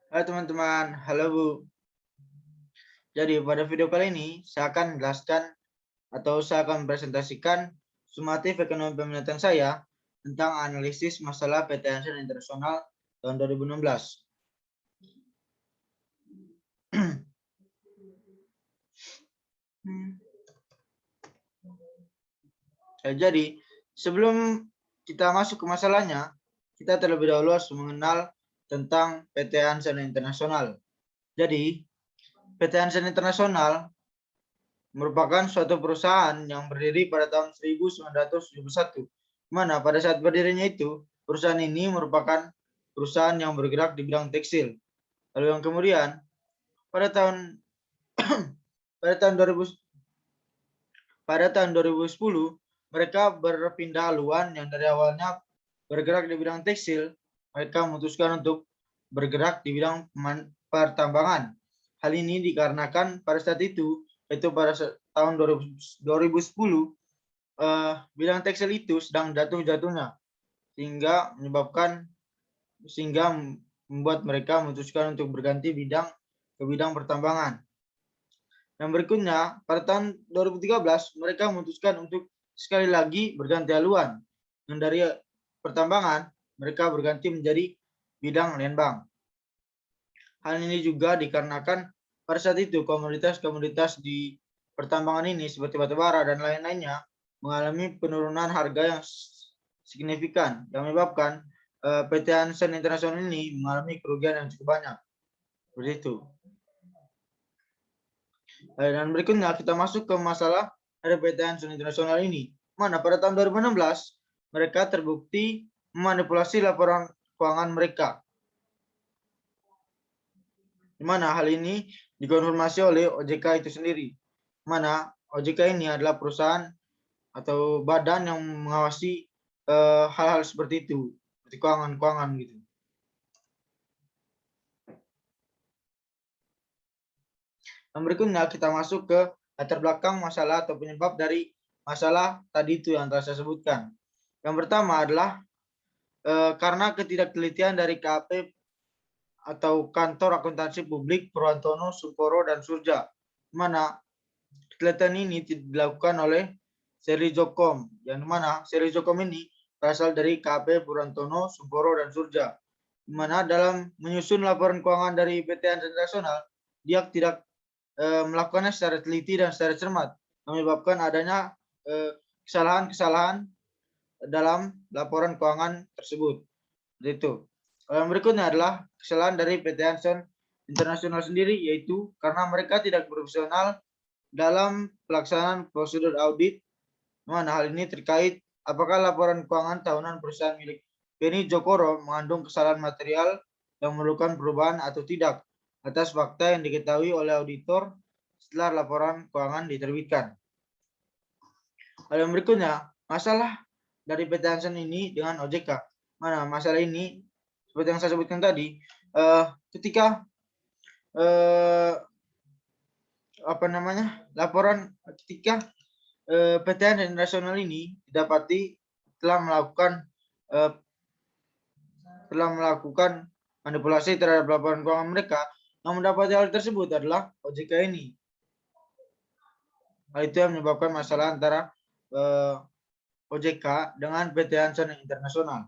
Halo teman-teman, halo Bu. Jadi pada video kali ini saya akan menjelaskan atau saya akan presentasikan sumatif ekonomi peminatan saya tentang analisis masalah PT Hansen Internasional tahun 2016. Jadi sebelum kita masuk ke masalahnya, kita terlebih dahulu harus mengenal tentang PT Hansen Internasional. Jadi PT Hansen Internasional merupakan suatu perusahaan yang berdiri pada tahun 1971, mana pada saat berdirinya itu perusahaan ini merupakan perusahaan yang bergerak di bidang tekstil. Lalu yang kemudian pada tahun pada tahun 2010 mereka berpindah haluan yang dari awalnya bergerak di bidang tekstil, mereka memutuskan untuk bergerak di bidang pertambangan. Hal ini dikarenakan pada saat itu pada tahun 2010 bidang tekstil itu sedang jatuh-jatuhnya sehingga membuat mereka memutuskan untuk berganti bidang ke bidang pertambangan. Yang berikutnya, pada tahun 2013 mereka memutuskan untuk sekali lagi berganti haluan. Yang dari pertambangan mereka berganti menjadi bidang lembang. Hal ini juga dikarenakan pada saat itu komoditas-komoditas di pertambangan ini seperti batu bara dan lain-lainnya mengalami penurunan harga yang signifikan yang menyebabkan PT Hansen Internasional ini mengalami kerugian yang cukup banyak. Seperti itu. Dan berikutnya kita masuk ke masalah dari PT Hansen Internasional ini. Mana pada tahun 2016 mereka terbukti memanipulasi laporan keuangan mereka. Di mana hal ini dikonfirmasi oleh OJK itu sendiri. Mana OJK ini adalah perusahaan atau badan yang mengawasi hal-hal seperti itu, seperti keuangan-keuangan gitu. Yang berikutnya kita masuk ke latar belakang masalah atau penyebab dari masalah tadi itu yang telah saya sebutkan. Yang pertama adalah karena ketidaktelitian dari KAP atau Kantor Akuntansi Publik Purwantono, Sumporo, dan Surja, mana ketelitian ini dilakukan oleh Seri Jokom, yang mana Seri Jokom ini berasal dari KAP Purwantono, Sumporo, dan Surja, di mana dalam menyusun laporan keuangan dari PT Hansen Internasional, dia tidak melakukannya secara teliti dan secara cermat, menyebabkan adanya kesalahan-kesalahan dalam laporan keuangan tersebut. Itu. Yang berikutnya adalah kesalahan dari PT Hansen Internasional sendiri, yaitu karena mereka tidak profesional dalam pelaksanaan prosedur audit, mana hal ini terkait apakah laporan keuangan tahunan perusahaan milik Beni Jokoro mengandung kesalahan material yang memerlukan perubahan atau tidak atas fakta yang diketahui oleh auditor setelah laporan keuangan diterbitkan. Yang berikutnya, masalah dari PT Hansen ini dengan OJK. Mana masalah ini seperti yang saya sebutkan tadi, ketika laporan ketika PT Hansen Internasional ini didapati telah melakukan manipulasi terhadap laporan keuangan mereka, yang mendapati hal tersebut adalah OJK ini. Hal itu yang menyebabkan masalah antara OJK dengan PT Hansen Internasional.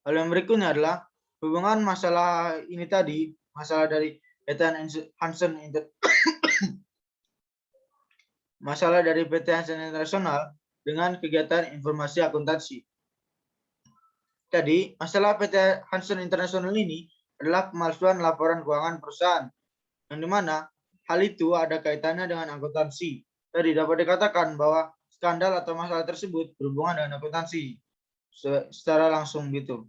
Hal yang berikutnya adalah hubungan masalah ini tadi, masalah dari PT Hansen masalah dari PT Hansen Internasional dengan kegiatan informasi akuntansi. Jadi, masalah PT Hansen Internasional ini adalah pemalsuan laporan keuangan perusahaan, yang dimana hal itu ada kaitannya dengan akuntansi. Jadi, dapat dikatakan bahwa skandal atau masalah tersebut berhubungan dengan akuntansi secara langsung gitu.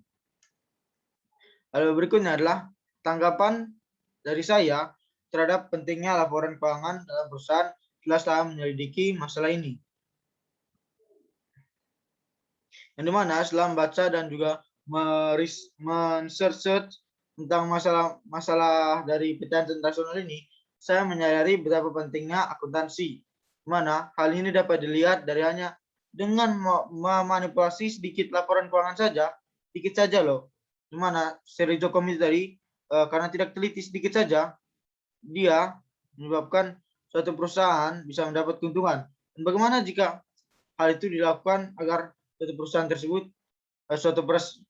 Lalu berikutnya adalah tanggapan dari saya terhadap pentingnya laporan keuangan dalam perusahaan setelah menyelidiki masalah ini. Yang dimana setelah membaca dan juga men-search tentang masalah dari PT Hansen Internasional ini, saya menyadari betapa pentingnya akuntansi. Mana hal ini dapat dilihat dari hanya dengan memanipulasi sedikit laporan keuangan saja, sedikit saja loh. Dimana Seri Jokom itu tadi karena tidak teliti sedikit saja, dia menyebabkan suatu perusahaan bisa mendapat keuntungan. Dan bagaimana jika hal itu dilakukan agar suatu perusahaan tersebut, suatu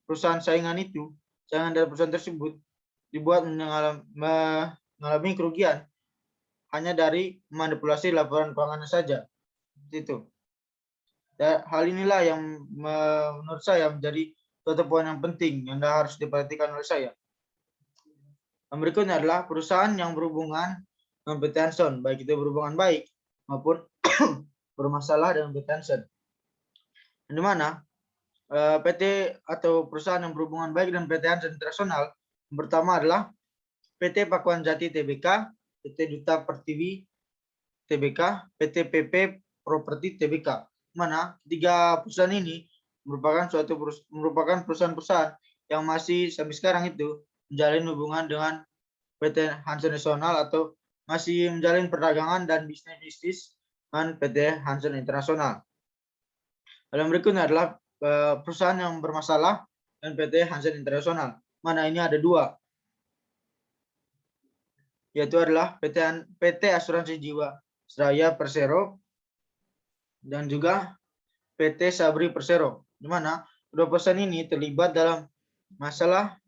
perusahaan saingan dari perusahaan tersebut dibuat mengalami kerugian hanya dari manipulasi laporan keuangannya saja. Itu. Dan hal inilah yang menurut saya menjadi suatu poin yang penting yang harus diperhatikan oleh saya. Yang berikutnya adalah perusahaan yang berhubungan dengan PT Hanson, baik itu berhubungan baik maupun bermasalah dengan PT Hanson. Di mana PT atau perusahaan yang berhubungan baik dengan PT Hanson Internasional, yang pertama adalah PT Pakuan Jati Tbk, PT Duta Pertiwi Tbk, PT PP Properti Tbk. Mana ketiga perusahaan ini merupakan perusahaan-perusahaan yang masih sampai sekarang itu menjalin hubungan dengan PT Hanson Nasional atau masih menjalin perdagangan dan bisnis dengan PT Hanson Internasional. Yang berikutnya adalah perusahaan yang bermasalah dengan PT Hanson Internasional. Mana ini ada dua, yaitu adalah PT Asuransi Jiwa Seraya Persero dan juga PT Sabri Persero, di mana kedua perusahaan ini terlibat dalam masalah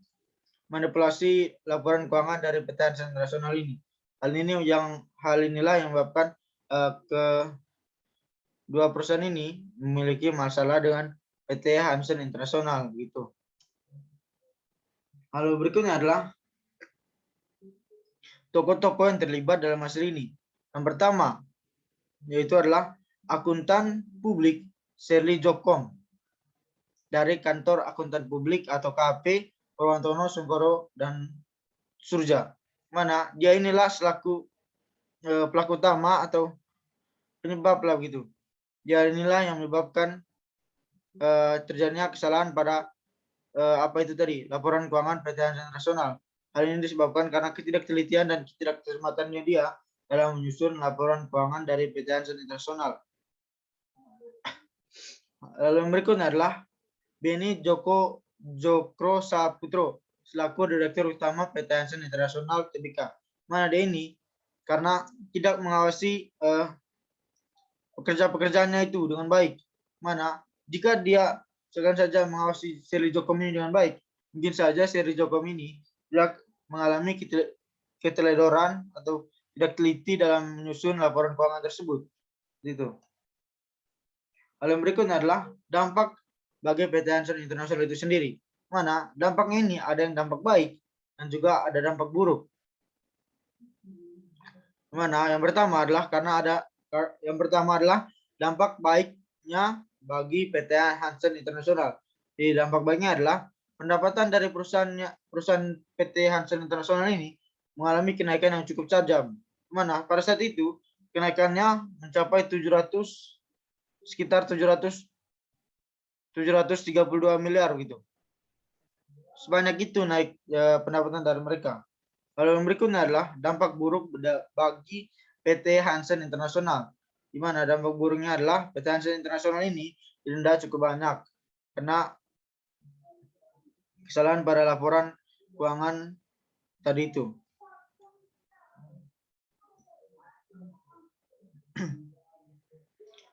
manipulasi laporan keuangan dari PT Hanson Internasional ini. Hal inilah yang menyebabkan kedua perusahaan ini memiliki masalah dengan PT Hanson Internasional gitu. Lalu berikutnya adalah tokoh-tokoh yang terlibat dalam masalah ini. Yang pertama yaitu adalah akuntan publik Sherly Jokom dari kantor akuntan publik atau KAP Purwantono Sungkoro dan Surja. Mana dia inilah selaku pelaku utama atau penyebab lah begitu. Dia inilah yang menyebabkan terjadinya kesalahan pada laporan keuangan PT Hanson Internasional. Hal ini disebabkan karena ketidaktelitian dan ketidakcermatannya dia dalam menyusun laporan keuangan dari PT Hanson Internasional. Lalu yang berikutnya adalah Beni Jokro Saputro selaku Direktur Utama PT Hanson Internasional Tbk. Mana dia ini karena tidak mengawasi pekerjaan-pekerjaannya itu dengan baik. Mana jika dia segan saja mengawasi Sherly Jokom ini dengan baik, mungkin saja Sherly Jokom ini tidak mengalami keteledoran atau tidak teliti dalam menyusun laporan keuangan tersebut. Gitu. Hal yang berikutnya adalah dampak bagi PT Hanson Internasional itu sendiri. Mana dampaknya ini ada yang dampak baik dan juga ada dampak buruk. Mana yang pertama adalah dampak baiknya bagi PT Hanson Internasional. Jadi dampak baiknya adalah pendapatan dari perusahaan PT Hanson Internasional ini mengalami kenaikan yang cukup tajam. Mana pada saat itu kenaikannya mencapai sekitar 732 miliar gitu. Sebanyak itu naik pendapatan dari mereka. Lalu yang berikutnya adalah dampak buruk bagi PT Hanson Internasional. Di mana dampak buruknya adalah PT Hanson Internasional ini didenda cukup banyak karena kesalahan pada laporan keuangan tadi itu.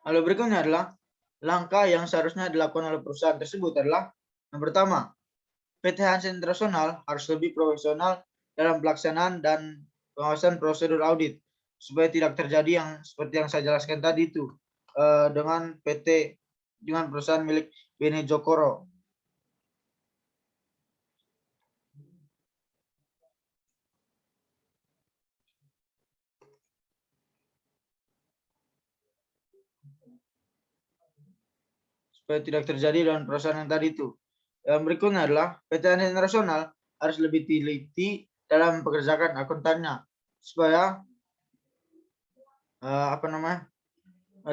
Lalu berikutnya adalah langkah yang seharusnya dilakukan oleh perusahaan tersebut adalah yang pertama, PT Hanson Internasional harus lebih profesional dalam pelaksanaan dan pengawasan prosedur audit supaya tidak terjadi yang seperti yang saya jelaskan tadi itu dengan perusahaan milik Beni Jokoro. Supaya tidak terjadi dengan perusahaan yang tadi itu. Yang berikutnya adalah PT Hanson Internasional harus lebih teliti dalam pekerjaan akuntannya supaya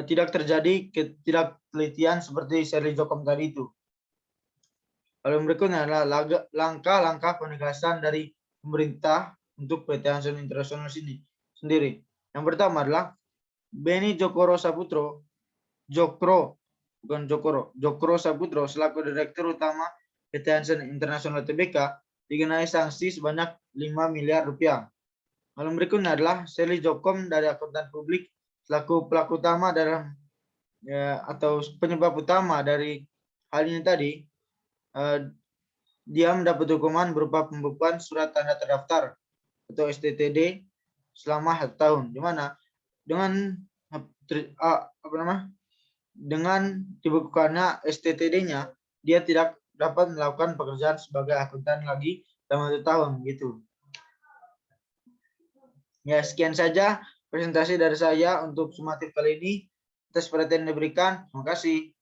tidak terjadi ketidaktelitian seperti Sherly Jokom tadi itu. Lalu yang berikutnya adalah langkah-langkah penegasan dari pemerintah untuk PT Hanson Internasional sendiri. Yang pertama adalah Beni Jokro Saputro selaku Direktur Utama PT Hanson Internasional Tbk dikenai sanksi sebanyak 5 miliar rupiah. Lalu berikutnya adalah Sally Jokom dari akuntan publik selaku pelaku utama dalam atau penyebab utama dari hal ini tadi. Dia mendapat hukuman berupa pembukuan surat tanda terdaftar atau STTD selama 1 tahun, di mana dengan dibekukannya STTD-nya, dia tidak dapat melakukan pekerjaan sebagai akuntan lagi selama 1 tahun gitu. Ya, sekian saja presentasi dari saya untuk sumatif kali ini. Atas perhatian yang diberikan, terima kasih.